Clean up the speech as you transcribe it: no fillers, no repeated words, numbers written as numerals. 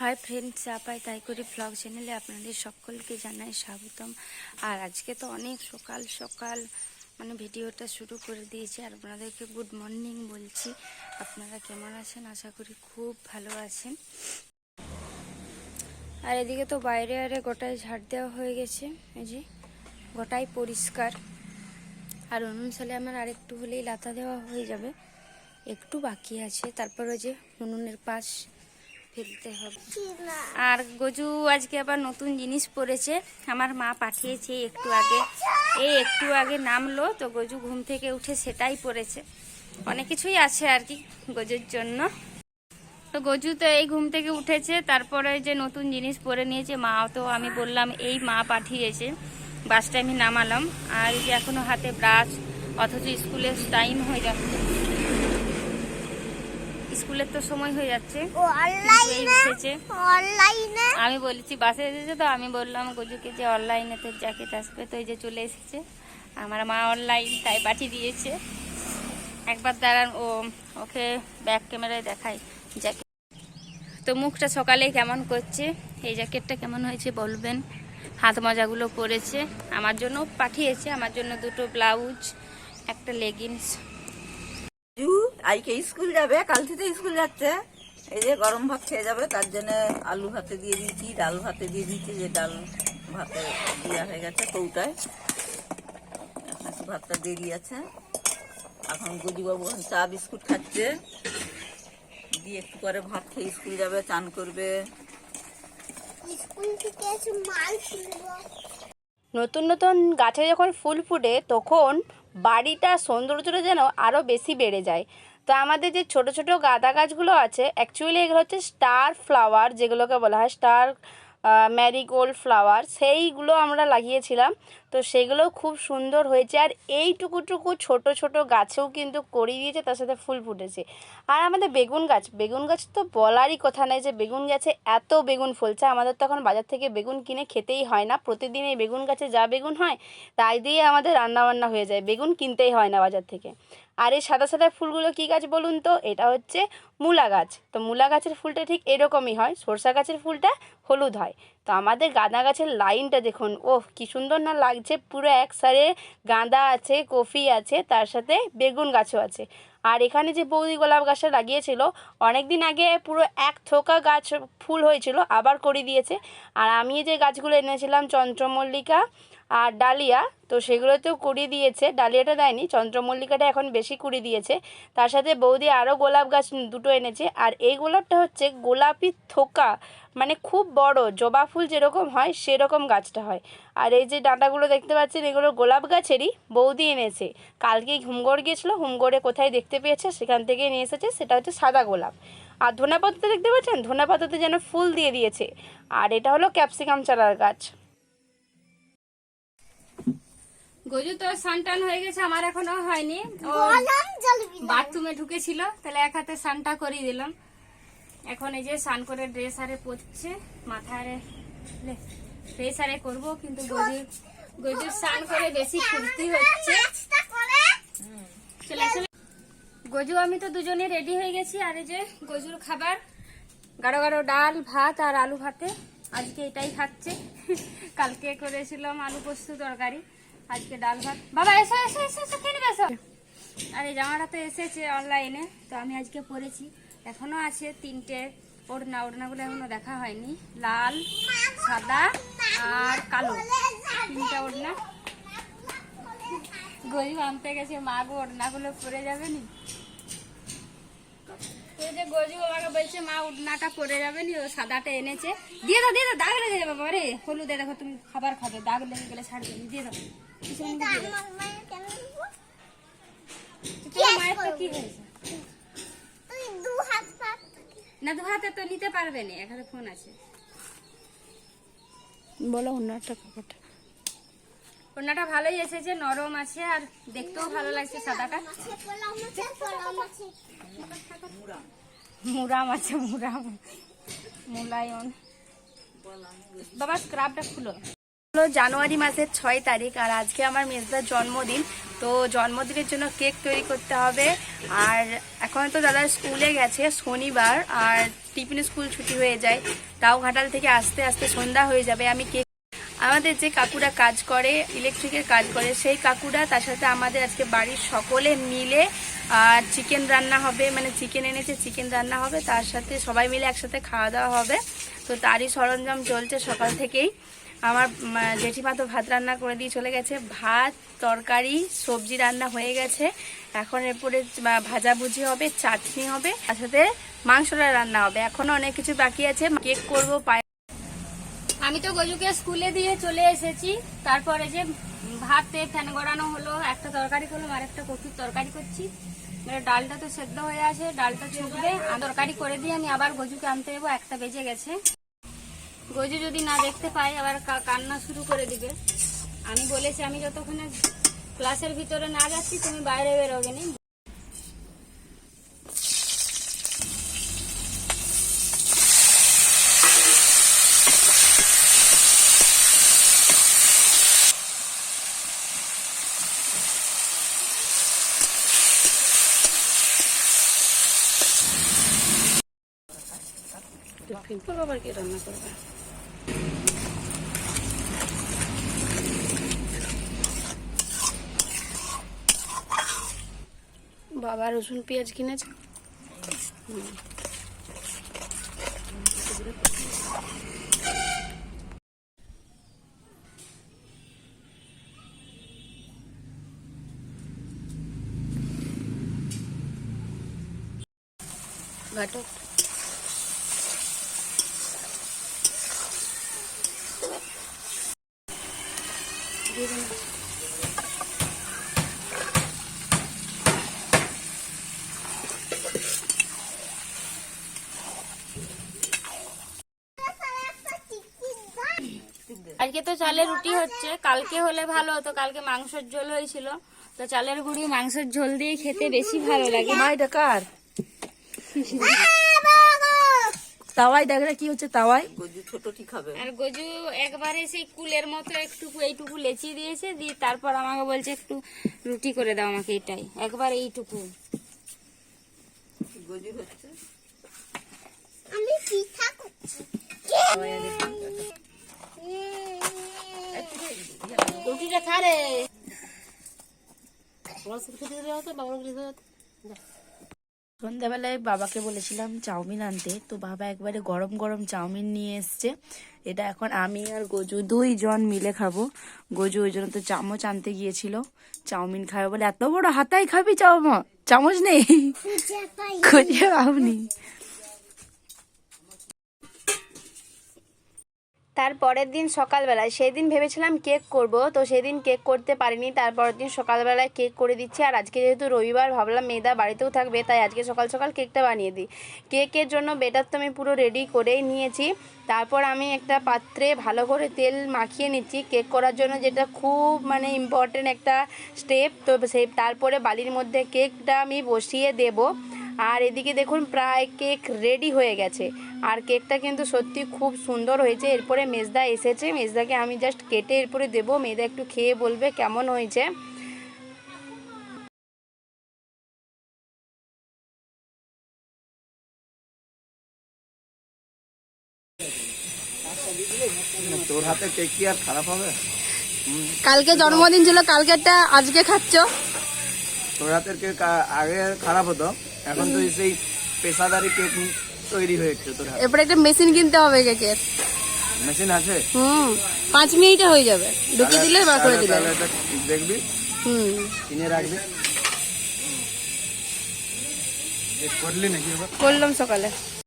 Hi friends, আপাই তাই করি blog চ্যানেলে আপনাদের সকলকে জানাই স্বাগতম। আর আজকে তো অনেক সকাল সকাল ভিডিওটা শুরু করে দিয়েছি আর আপনাদেরকে গুড মর্নিং বলছি। আপনারা কেমন আছেন? আশা করি খুব ভালো আছেন। আর এদিকে তো বাইরে গোটাই ঝাড় দেওয়া হয়ে গেছে, এই যে গোটাই পরিষ্কার। আর উনুনশালে আমার আরেকটু হলেই লাতা দেওয়া হয়ে যাবে, একটু বাকি আছে। তারপরে যে উনুনের পাশ ফেলতে হবে। আর গজু আজকে আবার নতুন জিনিস পরেছে, আমার মা পাঠিয়েছে একটু আগে নামলো তো গজু ঘুম থেকে উঠে সেটাই পরেছে। অনেক কিছুই আছে আর কি গজুর জন্য। তো গজু তো এই ঘুম থেকে উঠেছে, তারপরে যে নতুন জিনিস পরে নিয়েছে। মা তো আমি বললাম এই মা পাঠিয়েছে, বাসটা আমি নামালাম। আর এই যে এখনো হাতে ব্রাশ, অথচ স্কুলের টাইম হয়ে যাচ্ছে, স্কুলের তো সময় হয়ে যাচ্ছে। আমি বলেছি বাসে এসেছে, তো আমি বললাম গজুকে যে অনলাইনে তোর জ্যাকেট আসবে, তো এই যে চলে এসেছে। আমার মা অনলাইন তাই পাঠিয়ে দিয়েছে। একবার দাঁড়ান, ওকে ব্যাক ক্যামেরায় দেখাই জ্যাকেট। তো মুখটা সকালে কেমন করছে, এই জ্যাকেটটা কেমন হয়েছে বলবেন। হাত মোজাগুলো পরেছে, আমার জন্য পাঠিয়েছে, আমার জন্য দুটো ব্লাউজ, একটা লেগিংস। আজকে স্কুল যাবে, কাল থেকে স্কুল যাচ্ছে। এই যে গরম ভাত খেয়ে যাবে, তার জন্য আলু ভাতে দিয়ে দিয়েছি, ডাল ভাতে দিয়ে দিয়েছি। যে ডাল ভাতে দেওয়া হয়ে গেছে কৌটায়, ভাতটা দেরি আছে। এখন গজুবাবু চা বিস্কুট খাচ্ছে, দিয়ে একটু পরে ভাত খেয়ে স্কুল যাবে, চান করবে। নতুন নতুন গাছে যখন ফুল ফুটে তখন বাড়িটা সৌন্দর্যটা যেন আরও বেশি বেড়ে যায়। তো আমাদের যে ছোট ছোট গাঁদা গাছগুলো আছে, অ্যাকচুয়ালি এগুলো হচ্ছে স্টার ফ্লাওয়ার, যেগুলোকে বলা হয় স্টার ম্যারিগোল্ড ফ্লাওয়ার, সেইগুলো আমরা লাগিয়েছিলাম। তো সেগুলো খুব সুন্দর হয়েছে। আর এইটুকু ছোট ছোট গাছেও কিন্তু করিয়ে দিয়েছে, তার সাথে ফুল ফুটেছে। আর আমাদের বেগুন গাছ তো বলারই কথা নেই যে বেগুন গাছে এত বেগুন ফলছে। আমাদের তো এখন বাজার থেকে বেগুন কিনে খেতেই হয় না, প্রতিদিন এই বেগুন গাছে যা বেগুন হয় তাই দিয়ে আমাদের রান্নাবান্না হয়ে যায়, বেগুন কিনতেই হয় না বাজার থেকে। আর এই সাদা সাদা ফুলগুলো কী গাছ বলুন তো? এটা হচ্ছে মূলা গাছ। তো মূলা গাছের ফুলটা ঠিক এরকমই হয়, সরষা গাছের ফুলটা হলুদ হয়। তো আমাদের গাঁদা গাছের লাইনটা দেখুন, ওহ কি সুন্দর না লাগছে। পুরো এক সারে গাঁদা আছে, কফি আছে, তার সাথে বেগুন গাছও আছে। আর এখানে যে বৌদি গোলাপ গাছটা লাগিয়েছিল অনেক দিন আগে, পুরো এক থোকা গাছ ফুল হয়েছিল, আবার করে দিয়েছে। আর আমি যে গাছগুলো এনেছিলাম চন্দ্রমল্লিকা আর ডালিয়া, তো সেগুলোতেও কুড়ি দিয়েছে। ডালিয়াটা দেয়নি, চন্দ্রমল্লিকাটা এখন বেশি কুড়ি দিয়েছে। তার সাথে বৌদি আরও গোলাপ গাছ দুটো এনেছে। আর এই গোলাপটা হচ্ছে গোলাপি থোকা, খুব বড় জবা ফুল যেরকম হয় সেরকম গাছটা হয়। আর এই যে ডাঁটাগুলো দেখতে পাচ্ছেন, এগুলো গোলাপ গাছেরই, বৌদি এনেছে। কালকেই হুমগড় গিয়েছিলো, হুমগড়ে কোথায় দেখতে পেয়েছে সেখান থেকে নিয়ে এসেছে, সেটা হচ্ছে সাদা গোলাপ। আর ধনেপাতাতে দেখতে পাচ্ছেন, ধনেপাতাতে যেন ফুল দিয়ে দিয়েছে। আর এটা হলো ক্যাপসিকাম চারার গাছ। গজু তো সানটান হয়ে গেছে, আমার এখনো হয়নি। ও বাথরুমে ঢুকেছিল, তাহলে এক হাতে সানটা করিয়ে দিলাম। এখন এই যে স্নান করে ড্রেস আরে পরছে, মাথায় ড্রেস আরে করবো, কিন্তু গজুর স্নান করে বেশি ফুর্তি হচ্ছে। গজু আমি তো দুজনে রেডি হয়ে গেছি। আর এই যে গজুর খাবার, গাঢ় গাঢ় ডাল ভাত আর আলু ভাতে, আজকে এটাই খাচ্ছে। কালকে করেছিলাম আলু পোস্ত তরকারি, আজকে ডাল ভাত। বাবা এসো এসো এসো এসো, খেয়ে নেবে এসো। আর এই জামাটা তো এসেছে অনলাইনে, তো আমি আজকে পরেছি। এখনো আছে 3টে ওড়নাগুলো এখনো দেখা হয়নি, লাল, সাদা আর কালো, 3টা ওড়না। গজু আনতে গেছে, মা গো ওড়নাগুলো পরে যাবে নি। যে গজু আমাকে বলছে মা ওড়নাটা পরে যাবে নি, ও সাদাটা এনেছে। দিয়ে দাও দাগ লেগে যাবে বাবা রে, হলুদে দেখো তুমি খাবার খাবে, দাগ লেগে গেলে ছাড়বে, দিয়ে দাও। মায়ের তো কি হয়েছে না, 2 হাতে তো নিতে পারবে না, এখানে ফোন আছে। বলো ওনারটা কাপড়টা, ওড়নাটা ভালোই এসেছে, নরম আছে আর দেখতেও ভালো লাগছে। সাদাটা মুরাম আছে, মুলায়ন। বাবা স্ক্রাবটা খুলো। জানুয়ারি মাসের 6 তারিখ, আর আজকে আমার মেজদার জন্মদিন। তো জন্মদিনের জন্য কেক তৈরি করতে হবে। আর এখন তো দাদা স্কুলে গেছে, শনিবার, আর টিফিন স্কুল ছুটি হয়ে যায়, তাও ঘাটাল থেকে আস্তে আস্তে সন্ধ্যা হয়ে যাবে। আমি কেক, আমাদের যে কাকুরা কাজ করে, ইলেকট্রিকের কাজ করে, সেই কাকুরা, তার সাথে আমাদের আজকে বাড়ির সকলে মিলে চিকেন রান্না হবে, মানে চিকেন এনেছে, চিকেন রান্না হবে, তার সাথে সবাই মিলে একসাথে খাওয়া দাওয়া হবে। তো তারই সরঞ্জাম চলছে সকাল থেকেই। আমার জেঠিমা তো ভাত রান্না করে দিয়ে চলে গেছে, ভাত, তরকারি, সবজি রান্না হয়ে গেছে। এখন এরপরে ভাজাভুজি হবে, চাটনি হবে, তার সাথে মাংসটা রান্না হবে। এখনো অনেক কিছু বাকি আছে। কেক করবো। আমি তো গজুকে স্কুলে দিয়ে চলে এসেছি। তারপরে যে ভাতে ফ্যান গড়ানো হলো, একটা তরকারি করলাম, আর একটা কচুর তরকারি করছি। ডালটা তো সেদ্ধ হয়ে আছে, ডালটা ছুটবে, তরকারি করে দিয়ে আমি আবার গজুকে আনতে যাবো। 1টা বেজে গেছে। গজু যদি না দেখতে পাই আবার কান্না শুরু করে দিবে। আমি বলেছি আমি যতক্ষণে ক্লাসের ভিতরে না যাচ্ছি তুমি বাইরে বেরোবে নি। আবার কি রান্না করবে? বাবা রসুন পেঁয়াজ কিনেছে। ঘাটক আজকে তো চালের রুটি হচ্ছে, কালকে হলে ভালো হতো, কালকে মাংসের ঝোল হয়েছিল। তো চালের গুঁড়ি মাংসের ঝোল দিয়ে খেতে বেশি ভালো লাগে। মাইটা কার তাওয়াই দেখ না কি হচ্ছে, তাওয়াই গজু ছোটটি খাবে। আর গজু একবারে সেই কুলের মতো একটুকু এইটুকু লেচিয়ে দিয়েছে, দিয়ে তারপর আমাকে বলছে একটু রুটি করে দাও আমাকে, এটাই একবার এইটুকু। গজু হচ্ছে আমি পিঠা করছি। রুটিটা খা রে। সন্ধ্যাবেলায় বাবাকে বলেছিলাম চাউমিন আনতে, তো বাবা একবারে গরম গরম চাউমিন নিয়ে এসছে। এটা এখন আমি আর গজু 2 জন মিলে খাবো। গজু ওই জন্য তো চামচ আনতে গিয়েছিল, চাউমিন খাবে বলে। এত বড় হাতাই খাবি চামচ নেই, খুঁজে পাওনি। তারপরের দিন সকালবেলায়, সেই দিন ভেবেছিলাম কেক করব, তো সেদিন কেক করতে পারিনি। তারপরের দিন সকালবেলায় কেক করে দিচ্ছি। আর আজকে যেহেতু রবিবার, ভাবলাম মেয়েদা বাড়িতেও থাকবে, তাই আজকে সকাল সকাল কেকটা বানিয়ে দিই। কেকের জন্য বেটার তো আমি পুরো রেডি করেই নিয়েছি। তারপর আমি একটা পাত্রে ভালো করে তেল মাখিয়ে নিচ্ছি কেক করার জন্য, যেটা খুব মানে ইম্পর্টেন্ট একটা স্টেপ। তো সেই তারপরে বালির মধ্যে কেকটা আমি বসিয়ে দেব। আর এদিকে দেখুন প্রায় কেক রেডি হয়ে গেছে। আর কেকটা কিন্তু সত্যি খুব সুন্দর হয়েছে। এরপরে মেজদা এসেছে, মেজদাকে আমি জাস্ট কেটে এরপরে দেবো, মেজদা একটু খেয়ে বলবে কেমন হয়েছে। তোর হাতে কেক কি আর খারাপ হবে? কালকে জন্মদিন ছিল, কালকেরটা আজকে খাচ্ছ। তোর হাতের কেক আগে খারাপ হতো, এখন তো সেই পেশাদারি কেক তৈরি হয়েছে তোর হাতে। এরপরে একটা মেশিন কিনতে হবে কেকের। মেশিন আছে? 5 মিনিটে হয়ে যাবে, ঢুকিয়ে দিলে বার করে দিলে। দেখবি, কিনে রাখবি। করলি নাকি? করলাম সকালে।